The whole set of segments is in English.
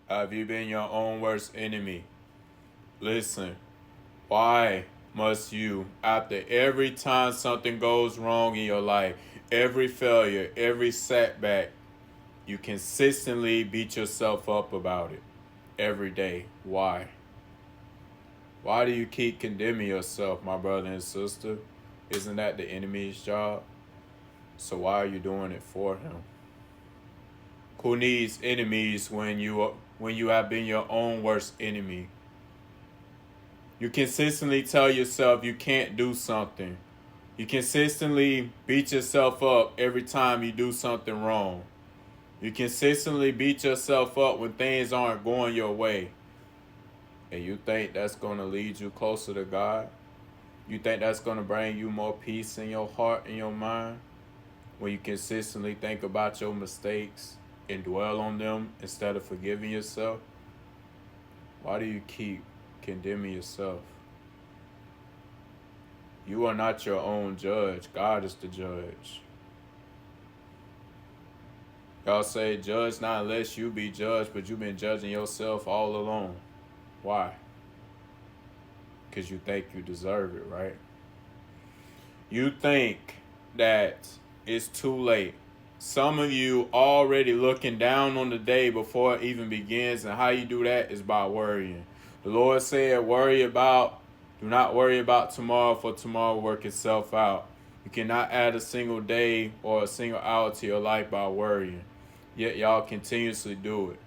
Have you been your own worst enemy? Listen, why must you, after every time something goes wrong in your life, every failure, every setback, you consistently beat yourself up about it every day? Why? Why do you keep condemning yourself, my brother and sister? Isn't that the enemy's job? So why are you doing it for him? Who needs enemies when you have been your own worst enemy? You consistently tell yourself you can't do something. You consistently beat yourself up every time you do something wrong. You consistently beat yourself up when things aren't going your way. And you think that's going to lead you closer to God? You think that's going to bring you more peace in your heart and your mind? When you consistently think about your mistakes and dwell on them instead of forgiving yourself? Why do you keep condemning yourself? You are not your own judge. God is the judge. Y'all say, judge not unless you be judged, but you've been judging yourself all along. Why? Because you think you deserve it, right? You think that it's too late. Some of you already looking down on the day before it even begins, and how you do that is by worrying. The Lord said, do not worry about tomorrow, for tomorrow will work itself out. You cannot add a single day or a single hour to your life by worrying. Yet y'all continuously do it.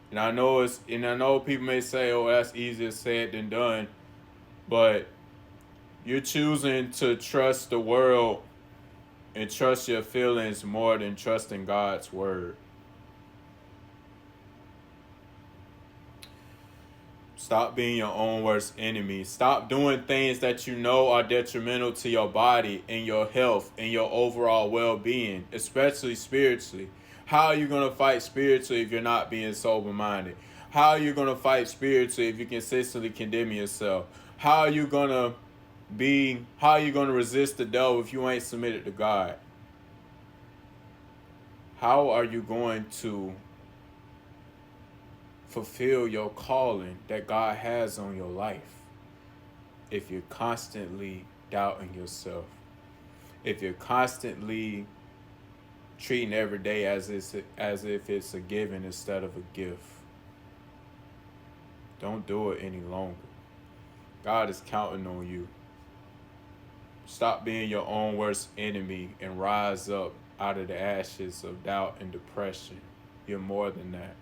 And I know people may say, oh, that's easier said than done, but you're choosing to trust the world and trust your feelings more than trusting God's word. Stop being your own worst enemy. Stop doing things that you know are detrimental to your body and your health and your overall well-being, especially spiritually. How are you going to fight spiritually if you're not being sober-minded? How are you going to fight spiritually if you consistently condemn yourself? How are you going to resist the devil if you ain't submitted to God? How are you going to fulfill your calling that God has on your life if you're constantly doubting yourself? If you're constantly treating every day as if it's a given instead of a gift? Don't do it any longer. God is counting on you. Stop being your own worst enemy and rise up out of the ashes of doubt and depression. You're more than that.